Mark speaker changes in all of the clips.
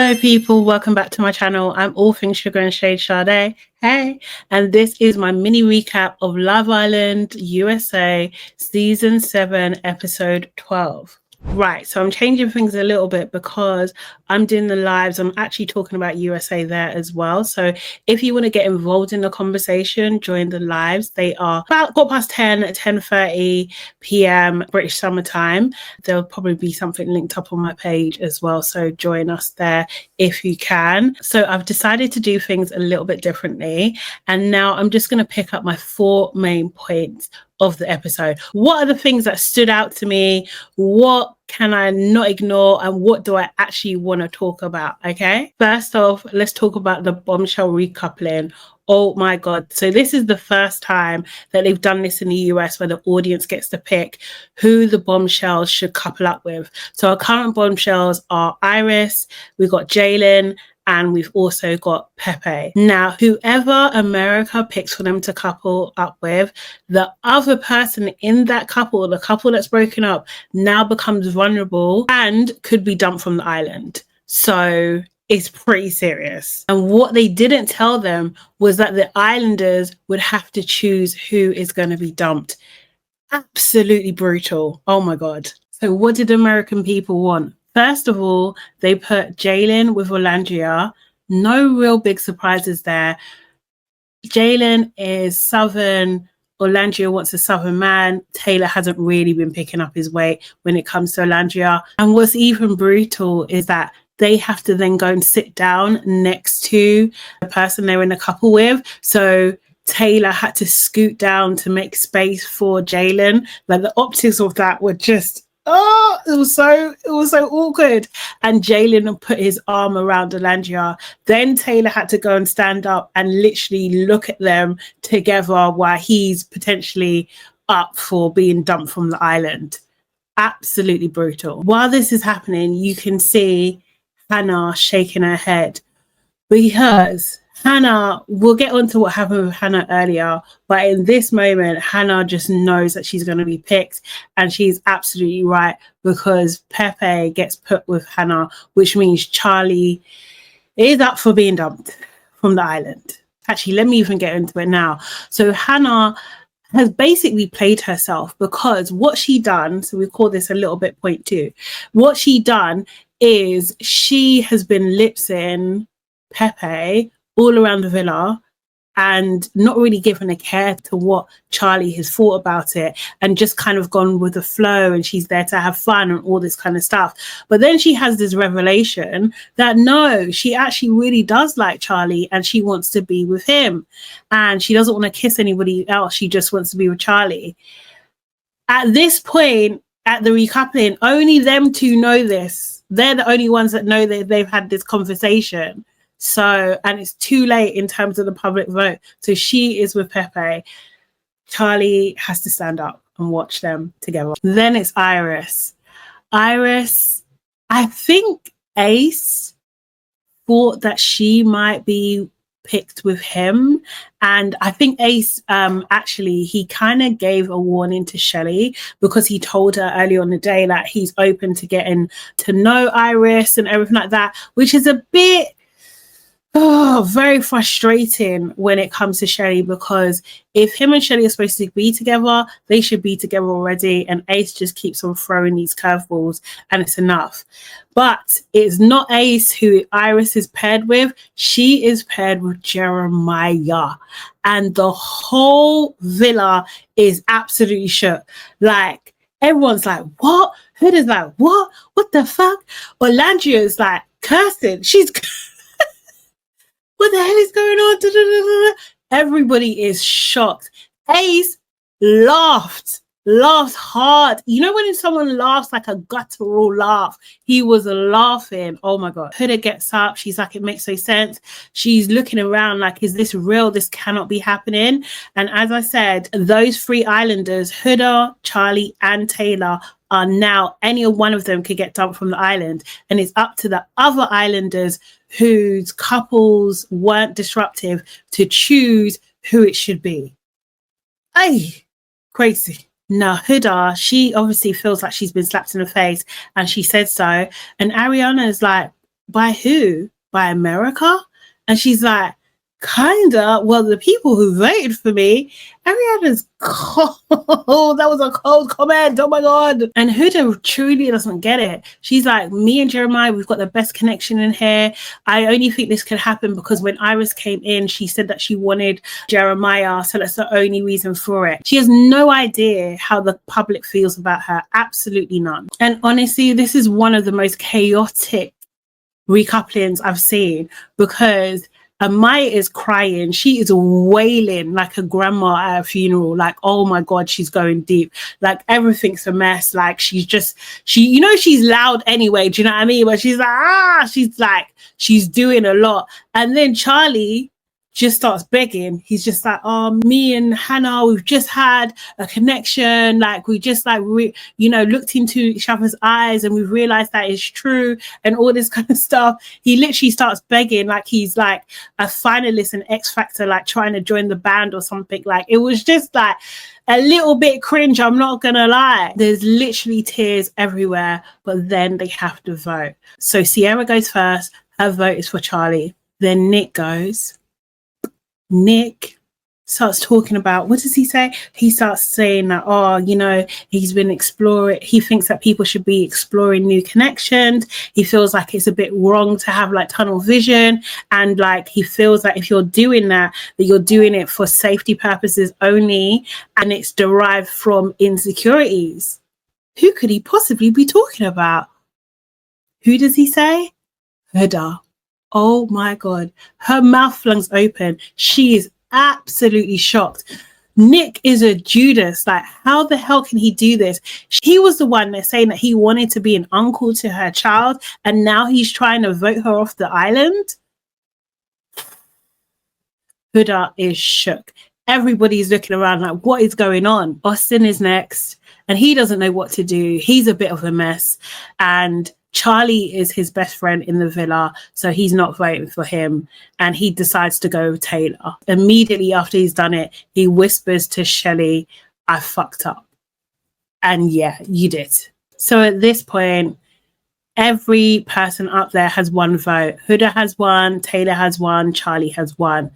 Speaker 1: Hello people, welcome back to my channel. I'm all things sugar and shade Sade. Hey, and this is my mini recap of Love Island USA season 7 episode 12. Right, so I'm changing things a little bit because I'm doing the lives. I'm actually talking about USA there as well. So if you want to get involved in the conversation, join the lives. They are about 10:10, 10:30 p.m. British Summer Time. There'll probably be something linked up on my page as well. So join us there if you can. So I've decided to do things a little bit differently. And now I'm just going to pick up my 4 main points of the episode. What are the things that stood out to me? What can I not ignore? And what do I actually want to talk about? Okay. First off, let's talk about the Bombshell recoupling. Oh my God. So this is the first time that they've done this in the US where the audience gets to pick who the bombshells should couple up with. So our current bombshells are Iris, we've got Jalen, and we've also got Pepe. Now, whoever America picks for them to couple up with, the other person in that couple, the couple that's broken up, now becomes vulnerable and could be dumped from the island. So it's pretty serious. And what they didn't tell them was that the islanders would have to choose who is going to be dumped. Absolutely brutal. Oh my God. So what did American people want? First of all, they put Jalen with Orlandria. No real big surprises there. Jalen is Southern. Orlandria wants a Southern man. Taylor hasn't really been picking up his weight when it comes to Orlandria. And what's even brutal is that they have to then go and sit down next to the person they're in a couple with. So Taylor had to scoot down to make space for Jalen. Like the optics of that were just, oh, it was so awkward. And Jalen put his arm around Orlandria. Then Taylor had to go and stand up and literally look at them together while he's potentially up for being dumped from the island. Absolutely brutal. While this is happening, you can see Hannah shaking her head because Hannah, we'll get onto what happened with Hannah earlier, but in this moment, Hannah just knows that she's going to be picked, and she's absolutely right because Pepe gets put with Hannah, which means Chelley is up for being dumped from the island. Actually, let me even get into it now. So Hannah has basically played herself because what she done, so we call this a little bit point 2, what she done is she has been lip-syncing Pepe all around the villa and not really given a care to what Chelley has thought about it and just kind of gone with the flow, and she's there to have fun and all this kind of stuff. But then she has this revelation that no, she actually really does like Chelley and she wants to be with him, and she doesn't want to kiss anybody else. She just wants to be with Chelley. At this point, at the recoupling, only them two know this. They're the only ones that know that they've had this conversation. So, and it's too late in terms of the public vote. So she is with Pepe. Chelley has to stand up and watch them together. Then it's Iris. Iris, I think Ace thought that she might be picked with him, and I think Ace actually he kind of gave a warning to Chelley because he told her earlier on the day that he's open to getting to know Iris and everything like that, which is a bit very frustrating when it comes to Chelley, because if him and Chelley are supposed to be together, they should be together already, and Ace just keeps on throwing these curveballs and it's enough. But it's not Ace who Iris is paired with. She is paired with Jeremiah, and the whole villa is absolutely shook. Like everyone's like, what? Huda's like, what the fuck? Orlandria is like cursing. She's what the hell is going on? Everybody is shocked. Ace laughed hard. You know when someone laughs like a guttural laugh? He was laughing. Oh my God. Huda gets up. She's like, it makes no sense. She's looking around like, is this real? This cannot be happening. And as I said, those 3 islanders, Huda, Chelley, and Taylor, are now, any one of them could get dumped from the island. And it's up to the other islanders whose couples weren't disruptive to choose who it should be. Ay, crazy. Now, Huda, she obviously feels like she's been slapped in the face, and she said so. And Ariana is like, by who? By America? And she's like, kinda. Well, the people who voted for me. Ariana's cold. That was a cold comment. Oh my God. And Huda truly doesn't get it. She's like, me and Jeremiah, we've got the best connection in here. I only think this could happen because when Iris came in, she said that she wanted Jeremiah. So that's the only reason for it. She has no idea how the public feels about her. Absolutely none. And honestly, this is one of the most chaotic recouplings I've seen, because Amaya is crying. She is wailing like a grandma at a funeral. Like, oh my God, she's going deep. Like, everything's a mess. Like, she's loud anyway. Do you know what I mean? But she's like, she's doing a lot. And then Charlie just starts begging. He's just like, oh, me and Hannah, we've just had a connection. Like, we just looked into each other's eyes and we've realized that it's true and all this kind of stuff. He literally starts begging like he's like a finalist in X Factor, like trying to join the band or something. Like, it was just like a little bit cringe, I'm not gonna lie. There's literally tears everywhere, but then they have to vote. So Sierra goes first. Her vote is for Charlie. Then Nick goes. Nick starts talking about, what does he say? He starts saying that, he's been exploring, he thinks that people should be exploring new connections. He feels like it's a bit wrong to have like tunnel vision, and like he feels like if you're doing that you're doing it for safety purposes only, and it's derived from insecurities. Who could he possibly be talking about? Who does he say? Huda. Oh my God. Her mouth flings open. She is absolutely shocked. Nick is a Judas. Like, how the hell can he do this? He was the one that's saying that he wanted to be an uncle to her child, and now he's trying to vote her off the island. Huda is shook. Everybody's looking around like, what is going on? Austin is next, and he doesn't know what to do. He's a bit of a mess, and Charlie is his best friend in the villa, so he's not voting for him, and he decides to go with Taylor. Immediately after he's done it, he whispers to Chelley, I fucked up. And yeah, you did. So at this point, every person up there has one vote. Huda has one, Taylor has one, Charlie has one.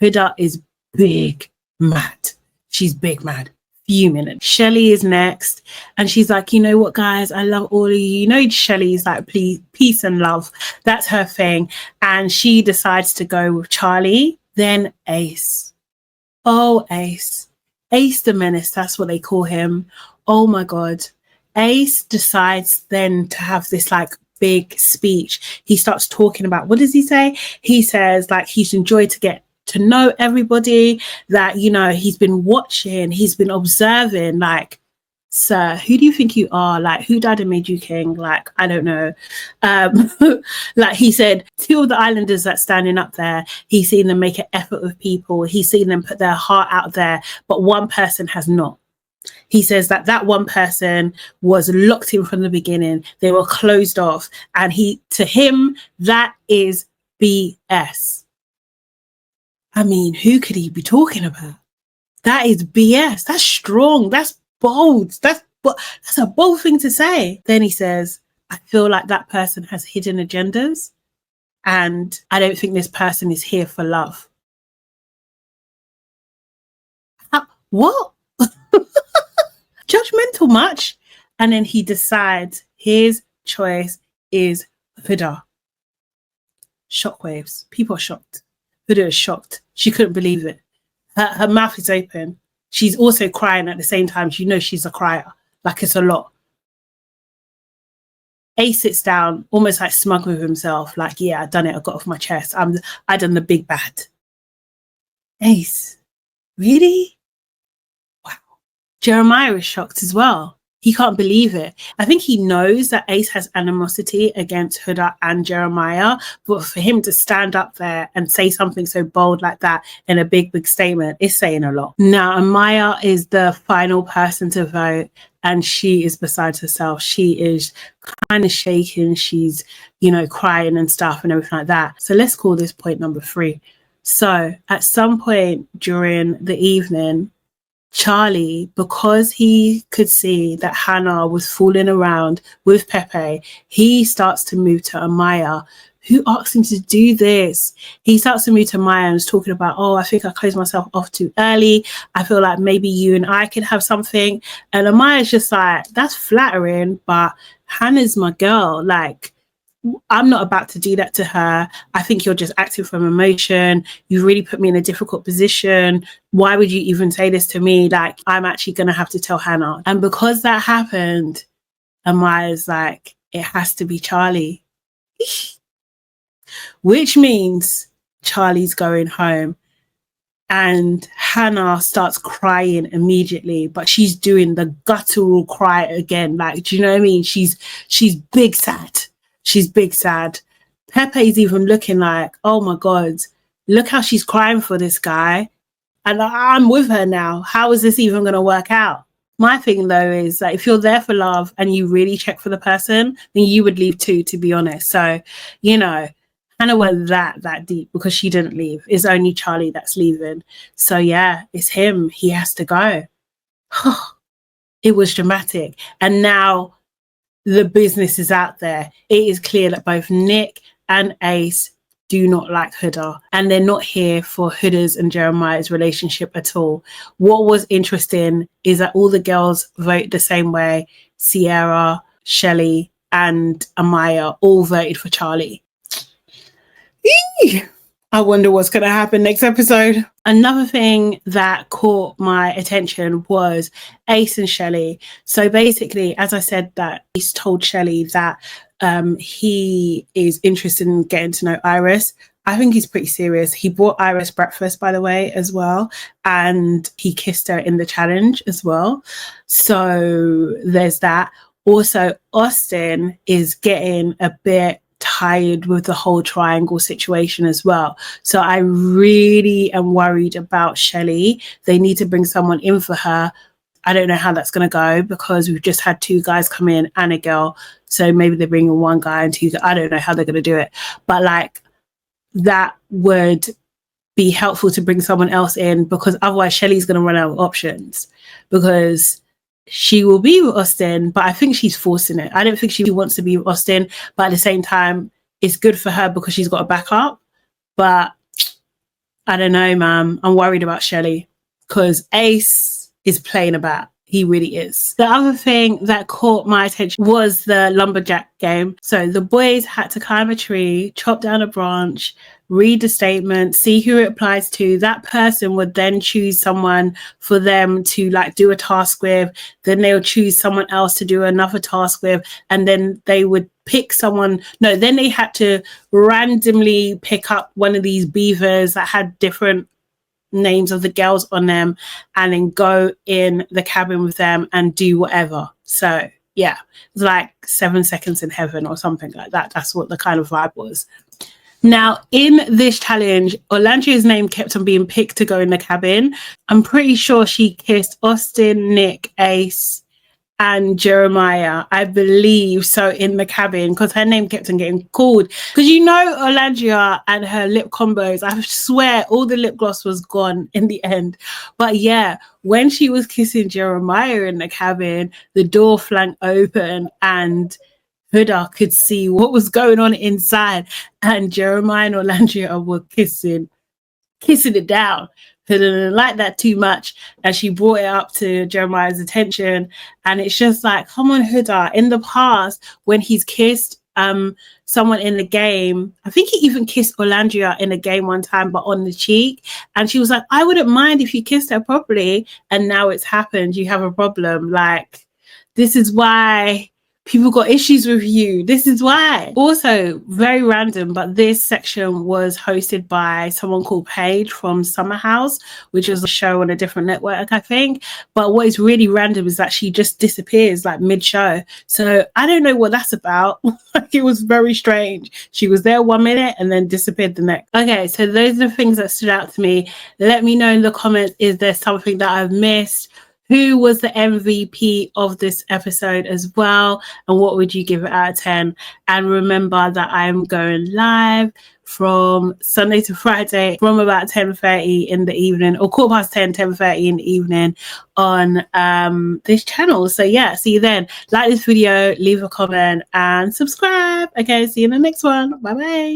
Speaker 1: Huda is big mad. She's big mad. Fuming. Chelley is next, and she's like, you know what, guys, I love all of you. You know, Chelley is like, please, peace and love. That's her thing. And she decides to go with Charlie. Then Ace. Oh, Ace. Ace the Menace, that's what they call him. Oh my God. Ace decides then to have this like big speech. He starts talking about, what does he say? He says like he's enjoyed to get to know everybody, that, he's been watching, he's been observing, like, sir, who do you think you are? Like, who died and made you king? Like, I don't know. Like he said, two of the islanders that's standing up there, he's seen them make an effort with people. He's seen them put their heart out there, but one person has not. He says that one person was locked in from the beginning. They were closed off. And to him, that is BS. I mean, who could he be talking about? That is BS. That's strong. That's bold. That's a bold thing to say. Then he says, I feel like that person has hidden agendas, and I don't think this person is here for love. What? Judgmental much? And then he decides his choice is Huda. Shockwaves. People are shocked. Huda is shocked. She couldn't believe it. Her mouth is open. She's also crying at the same time. You know she's a crier. Like, it's a lot. Ace sits down, almost like smug with himself. Like, yeah, I done it. I got off my chest. I done the big bad. Ace, really? Wow. Jeremiah is shocked as well. He can't believe it. I think he knows that Ace has animosity against Huda and Jeremiah, but for him to stand up there and say something so bold like that in a big, big statement is saying a lot. Now, Amaya is the final person to vote, and she is beside herself. She is kind of shaking. She's, crying and stuff and everything like that. So let's call this point number 3. So at some point during the evening, Charlie, because he could see that Hannah was fooling around with Pepe, he starts to move to Amaya, who asked him to do this? He starts to move to Maya and is talking about, oh, I think I closed myself off too early. I feel like maybe you and I could have something. And Amaya's just like, that's flattering, but Hannah's my girl. Like, I'm not about to do that to her. I think you're just acting from emotion. You really put me in a difficult position. Why would you even say this to me? Like, I'm actually going to have to tell Hannah. And because that happened, Amaya's like, it has to be Charlie. Which means Charlie's going home. And Hannah starts crying immediately, but she's doing the guttural cry again. Like, do you know what I mean? She's big sad. She's big sad. Pepe's even looking like, oh my God, look how she's crying for this guy. And I'm with her now. How is this even going to work out? My thing, though, is that if you're there for love and you really check for the person, then you would leave too, to be honest. So, you know, Hannah went that deep because she didn't leave. It's only Charlie that's leaving. So, yeah, it's him. He has to go. It was dramatic. And now the business is out there. It is clear that both Nick and Ace do not like Huda, and they're not here for Huda's and Jeremiah's relationship at all. What was interesting is that all the girls vote the same way. Sierra, Chelley, and Amaya all voted for Charlie. Eee! I wonder what's going to happen next episode. Another thing that caught my attention was Ace and Chelley. So basically, as I said, that Ace told Chelley that he is interested in getting to know Iris. I think he's pretty serious. He bought Iris breakfast, by the way, as well. And he kissed her in the challenge as well. So there's that. Also, Austin is getting a bit tired with the whole triangle situation as well. So I really am worried about Chelley. They need to bring someone in for her. I don't know how that's going to go because we've just had 2 guys come in and a girl. So maybe they're bringing 1 guy and 2 guys. I don't know how they're going to do it. But like, that would be helpful to bring someone else in, because otherwise Shelley's going to run out of options, because she will be with Austin, but I think she's forcing it. I don't think she wants to be with Austin, but at the same time, it's good for her because she's got a backup. But I don't know, ma'am. I'm worried about Chelley because Ace is playing about. He really is. The other thing that caught my attention was the Lumberjack game. So the boys had to climb a tree, chop down a branch, read the statement, see who it applies to. That person would then choose someone for them to like do a task with. Then they'll choose someone else to do another task with. And then they would pick someone. No, then they had to randomly pick up one of these beavers that had different names of the girls on them and then go in the cabin with them and do whatever. So yeah, it was like 7 seconds in heaven or something like that. That's what the kind of vibe was. Now, in this challenge, Orlando's name kept on being picked to go in the cabin. I'm pretty sure she kissed Austin, Nick, Ace, and Jeremiah, I believe, so in the cabin, because her name kept on getting called. Because you know Orlando and her lip combos, I swear all the lip gloss was gone in the end. But yeah, when she was kissing Jeremiah in the cabin, the door flung open and Huda could see what was going on inside, and Jeremiah and Orlando were kissing it down. Huda didn't like that too much, and she brought it up to Jeremiah's attention. And it's just like, come on, Huda. In the past, when he's kissed someone in the game, I think he even kissed Orlando in a game one time, but on the cheek. And she was like, I wouldn't mind if you kissed her properly. And now it's happened. You have a problem. Like, this is why people got issues with you. This is why. Also, very random, but this section was hosted by someone called Paige from Summer House, which is a show on a different network, I think. But what is really random is that she just disappears like mid-show. So I don't know what that's about. Like, it was very strange. She was there 1 minute and then disappeared the next. Okay, so those are the things that stood out to me. Let me know in the comments, is there something that I've missed? who was the MVP of this episode as well, and what would you give it out of 10? And remember that I'm going live from Sunday to Friday from about 10:30 in the evening, or 10:30 in the evening on this channel. So yeah, see you then. Like this video, leave a comment and subscribe. Okay, see you in the next one. Bye bye.